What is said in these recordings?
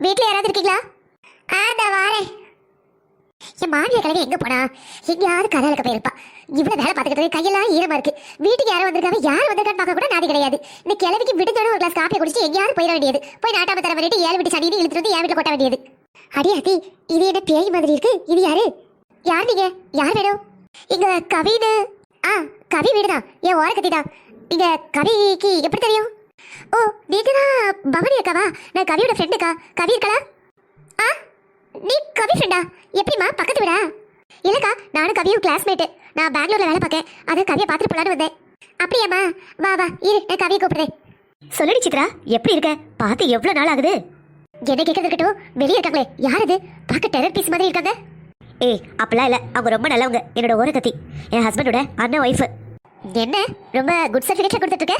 வீட்ல யாராவது இருக்கீங்களா? அந்த வாரேன். என் மாமியார் கிழமை எங்க போனா? எங்கேயாவது கதையில போயிருப்பா. இவ்வளவு வேலை பார்த்துக்கிட்டு கையெல்லாம் ஈரமா இருக்கு. வீட்டுக்கு யாரும் வந்திருக்காங்க, யார் வந்திருக்கான்னு பார்க்க கூட நாதி கிடையாது. இந்த கிழவிக்கு விடுஞ்சோட ஒரு கிளாஸ் காப்பியை குடிச்சு எங்கேயாவது போயிட வேண்டியது. போய் நாட்டாம தர பண்ணிட்டு 7 வீட்டு சனியை இழுத்துட்டு வந்து என் வீட்டுல கொட்ட வேண்டியது. அடி அத்தி, இது என்ன பேய் மாதிரி இருக்கு? இது யாரு? யார் நீங்க? யார் வேணும்? இங்க கவின்னு. கவி வீடுதான், என் ஓர கத்தி தான். இங்க கவிக்கு எப்படி தெரியும்? ஓ, நீங்க தான் பவனி அக்காவா? நான் கவியோட ஃப்ரெண்டுக்கா. கவி இருக்கலா? நீ கவி ஃப்ரெண்டா? எப்படிமா பக்கத்து விடா? இல்லக்கா, நானும் கவியும் கிளாஸ்மேட்டு. நான் பெங்களூர்ல வேலை பார்க்கேன். அதை கவியை பார்த்துட்டு போலான்னு வந்தேன். அப்படியாம்மா? வா வா, இரு, நான் கவியை கூப்பிடுறேன். சொல்லுடி சித்ரா, எப்படி இருக்க? பார்த்து எவ்வளவு நாள் ஆகுது? என்ன கேட்கறது இருக்கட்டும், வெளியே இருக்காங்களே, யார் அது? பார்க்க டெரர் பீஸ் மாதிரி இருக்காங்க. ஏய், அப்பெல்லாம் இல்லை, அவங்க ரொம்ப நல்லவங்க. என்னோட ஓர கத்தி, என் ஹஸ்பண்டோட அண்ணன் ஒய்ஃபு. என்ன ரொம்ப குட் சர்டிஃபிகேட் கொடுத்துட்டு இருக்க?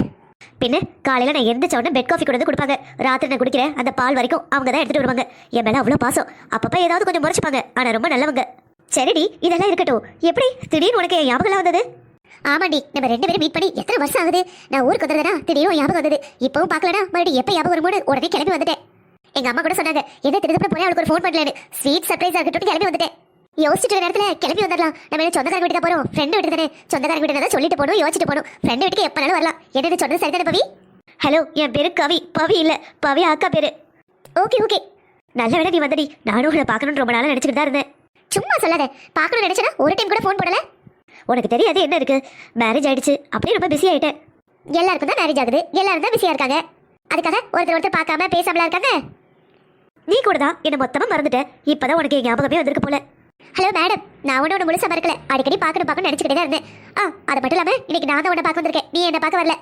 பின்ன காலையில் நான் எந்திரிச்ச உடனே பெட் காஃபி கொண்டு வந்து கொடுப்பாங்க. ராத்திரி நான் குடிக்கிறேன் அந்த பால் வரைக்கும் அவங்க தான் எடுத்துட்டு வருவாங்க. என் மேலே அவ்வளோ பாசம். அப்பப்போ ஏதாவது கொஞ்சம் முறைச்சிப்பாங்க, ஆனால் ரொம்ப நல்லவங்க. சரிடி, இதெல்லாம் இருக்கட்டும். எப்படி திடீர்னு உனக்கு ஞாபகம் வந்தது? ஆமாண்டி, நம்ம 2 பேரும் மீட் பண்ணி எத்தனை வருஷம் ஆகுது. நான் ஊருக்கு வந்துடுறேனா திடீர்னு ஞாபகம் வந்தது. இப்பவும் பார்க்கலனா மறுபடியும் எப்போ ஞாபகம் வரும்போது உடனே கிளம்பி வந்துட்டேன். எங்க அம்மா கூட சொன்னாங்க, என்ன திருப்பி போய் அவளுக்கு ஒரு ஃபோன் பண்ணலன்னு. ஸ்வீட் சர்ப்ரைஸா இருக்கட்டும் கிளம்பி வந்துட்டேன். யோசிச்சுட்டு நேரத்துல கிளம்பி வந்துடலாம். நம்ம என்ன சொந்தக்கார வீட்டுக்கு போறோம்? ஃப்ரெண்ட் வீட்டுக்கு தானே. சொந்தக்கார வீட்டுக்கு தான் சொல்லிட்டு போகணும், யோசிச்சுட்டு போகணும். ஃப்ரெண்ட் வீட்டுக்கு எப்பனாலும் வரலாம். என்ன சொன்னது சரிதானே பவி? ஹலோ, என் பேரு கவி. பவி இல்ல, பவி அக்கா பேரு. ஓகே ஓகே, நல்ல வேலை நீ வந்தடி. நானும் உன்னை பார்க்கணும்னு ரொம்ப நாளாக நினைச்சுட்டு தான் இருந்தேன். சும்மா சொல்லாத, பார்க்கணும்னு நினைச்சனா ஒரு டைம் கூட ஃபோன் போடல. உனக்கு தெரியாது என்ன இருக்கு, மேரேஜ் ஆயிடுச்சு, அப்படியே ரொம்ப பிஸி ஆயிட்டேன். எல்லாருக்கும் தான் மேரேஜ் ஆகுது, எல்லாரும் தான் பிஸியா இருக்காங்க. அதுக்காக ஒருத்தர் பார்க்காம பேசாமலா இருக்காங்க. நீ கூட தான் என்ன மொத்தமா மறந்துட்டேன். இப்பதான் உனக்கு ஞாபகமே வந்திருக்கு போல. ஹலோ மேடம், நான் ஒன்று முழுசா மறக்கல. அடிக்கடி பார்க்கணும் நினைச்சுக்கிட்டே தான் இருந்தேன். அது மட்டும் இல்லாம இன்னைக்கு நான் தான் உன்னை பார்க்க வந்திருக்கேன், நீ என்ன பார்க்க வரல.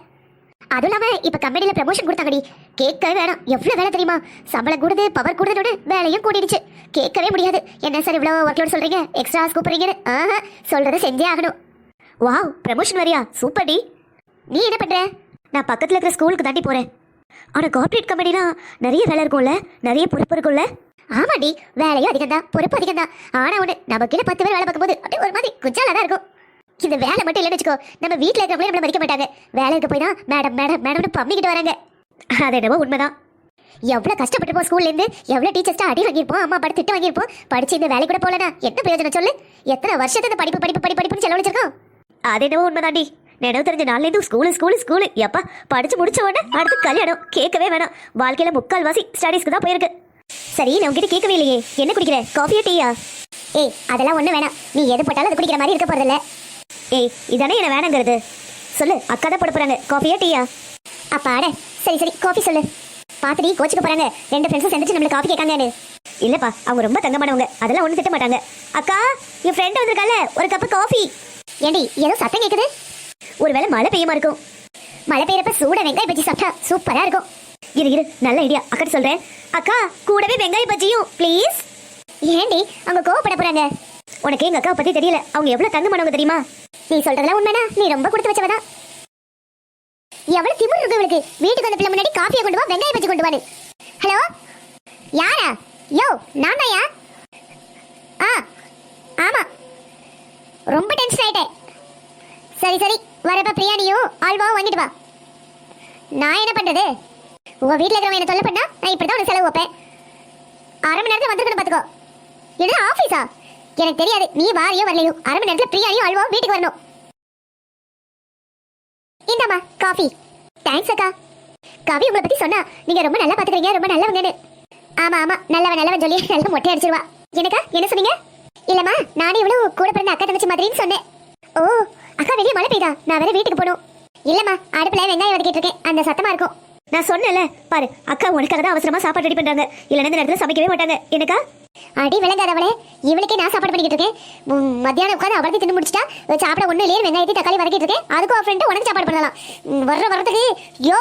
அதுவும் இல்லாம இப்ப கம்பெனில ப்ரமோஷன் கொடுத்தாங்கடி. கேட்கவே வேணாம், எவ்வளவு வேலை தெரியுமா? சம்பளம் கூடுது, பவர் கூடுதோட வேலையும் கூடிடுச்சு. கேட்கவே முடியாது. என்ன சார் இவ்வளவு ஒர்க்லோட் சொல்றீங்க, எக்ஸ்ட்ரா கூப்பிடுறீங்கன்னு? சொல்றதை செஞ்சே ஆகணும். வாவ், ப்ரமோஷன் வரியா? சூப்பர் டி. நீ என்ன பண்ற? நான் பக்கத்துல இருக்கிற ஸ்கூலுக்கு தாண்டி போறேன். ஆனா கார்பரேட் கம்பெனிலாம் நிறைய வேலை இருக்கும்ல, நிறைய பொறுப்பு இருக்கும்ல. ஆமாடி, வேலையும் அதிகம் தான், பொறுப்பு அதிகம் தான். ஆனா ஒண்ணு, நம்ம கீழே 10 பேர் வேலை பார்க்கும்போது அப்படியே ஒரு மாதிரி குஜாலா தான் இருக்கும். இந்த வேலை மட்டும் இல்லைன்னு வச்சுக்கோ, நம்ம வீட்டில் இருக்கிறவங்களே நம்மளை மதிக்க மாட்டாங்க. வேலைக்கு போய் தான் மேடம் மேடம் மேடம்னு பம்மிக்கிட்டு வராங்க. அது என்னவோ உண்மைதான். எவ்வளோ கஷ்டப்பட்டுப்போம், ஸ்கூல்லேருந்து எவ்வளோ டீச்சர்ஸ்ட்டா அடி வாங்கியிருப்போம், அம்மா படம் திட்டு வாங்கியிருப்போம். படிச்சு இந்த வேலை கூட போகலனா என்ன பிரயோஜனம் சொல்லு? எத்தனை வருஷத்தை இந்த படிப்பு படிப்பு படி படிப்புன்னு செலவழிச்சிருக்கோம். அது என்னவோ உண்மைதாண்டி. நினைவு தெரிஞ்ச நாள்லேருந்து ஸ்கூலு ஸ்கூலு ஸ்கூலு. எப்பா படிச்சு முடிச்ச உடனே அடுத்து கல்யாணம். கேட்கவே வேணாம், வாழ்க்கையில 3/4 ஸ்டடீஸ்க்கு தான் போயிருக்கு. சரி, நான் உங்ககிட்ட கேட்கவே இல்லையே, என்ன குடிக்கிற? காஃபியா டீயா? ஏய், அதெல்லாம் ஒன்றும் வேணாம். நீ எது போட்டாலும் அது குடிக்கிற மாதிரி இருக்க போறதில்ல. ஏய், இதானே என்ன வேணாங்கிறது? சொல்லு, அக்கா தான் போட போறாங்க. காஃபியா டீயா? அப்பாட, சரி சரி, காஃபி சொல்லு. பார்த்துடி, கோச்சுக்க போறாங்க. 2 ஃப்ரெண்ட்ஸும் சேர்ந்துச்சு நம்மளுக்கு காஃபி கேட்காங்கன்னு. இல்லப்பா, அவங்க ரொம்ப தங்கமானவங்க, அதெல்லாம் ஒன்றும் திட்ட மாட்டாங்க. அக்கா, என் ஃப்ரெண்ட் வந்திருக்கால, ஒரு கப்பு காஃபி. ஏண்டி, ஏதோ சத்தம் கேட்குது? ஒருவேளை மழை பெய்யுமா இருக்கும். மழை பெய்யறப்ப சூட வெங்காய பஜ்ஜி சாப்பிட்டா சூப்பரா இருக்கும். இரு, நல்ல ஐடியா. அக்கா சொல்றேன். அக்கா, கூடவே வெங்காய பஜ்ஜியும் ப்ளீஸ். ஏண்டி, அவங்க கோவப்பட போறாங்க? உனக்கு எங்க அக்கா பத்தி தெரியல, அவங்க எவ்வளவு தங்கமானவங்க தெரியுமா? நீ சொல்றதெல்லாம் உண்மைனா? நீ ரொம்ப கொடுத்து வச்சவதான். எவ்வளவு திமிரு இருக்கு இவளுக்கு. வீட்டுக்கு வந்த பிள்ளை முன்னாடி காஃபியை கொண்டு வா, வெங்காய பஜ்ஜி கொண்டு வான்னு. ஹலோ, யாரா? யோ, நான் தான்யா. ஆமா, ரொம்ப டென்ஷன் ஆயிட்டேன். சரி சரி, வரப்ப பிரியாணியும் ஆல்வாவும் வாங்கிட்டு வா. நான் என்ன பண்றது? உங்க வீட்டில் இருக்கிறவங்க என்ன தொல்லை பண்ணா நான் இப்படிதான் உனக்கு செலவு வைப்பேன். 1/2 மணி நேரத்தில் வந்துருக்கணும் பார்த்துக்கோ. என்ன ஆஃபீஸா? எனக்கு தெரியாது, நீ வாரியோ வரலையோ 1/2 மணி நேரத்தில் பிரியாணியும் ஆல்வாவும் வீட்டுக்கு வரணும். இந்தாம்மா காஃபி. தேங்க்ஸ் அக்கா. கவி உங்களை பத்தி சொன்னா நீங்க ரொம்ப நல்லா பாத்துக்கிறீங்க, ரொம்ப நல்லவங்கன்னு. ஆமா ஆமா, நல்லவன் சொல்லி நல்லா மொட்டை அடிச்சிருவா. எனக்கா என்ன சொன்னீங்க? இல்லம்மா, நானே இவ்வளவு கூட பிறந்த அக்கா தங்கச்சி மாதிரின்னு சொன்னேன். ஓ, அக்கா வெளியே மழை பெய்தா? நான் வேற வீட்டுக்கு போகணும். இல்லம்மா, அடுப்புல வெங்காயம் வதக்கிட்டு இருக்கேன், அந்த சத்தமா இருக்கும். நான் சொன்னேன்ல பாரு, அக்கா உனக்காக தான் அவசரமா சாப்பாடு ரெடி பண்றாங்க, இல்லைன்னா இந்த நேரத்துல சமைக்கவே மாட்டாங்க. எனக்கா அடி விளங்காதவளே, இவளுக்கே நான் சாப்பாடு பண்ணிக்கிட்டு இருக்கேன். மத்தியானம் உட்காந்து அவளுக்கு தின்னு முடிச்சிட்டா, சாப்பிட ஒண்ணு இல்லையே வெங்காயத்தை தக்காளி வதக்கிட்டு இருக்கேன். அதுக்கும் ஃப்ரெண்டு உனக்கு சாப்பாடு பண்ணலாம். வரதுக்கு யோ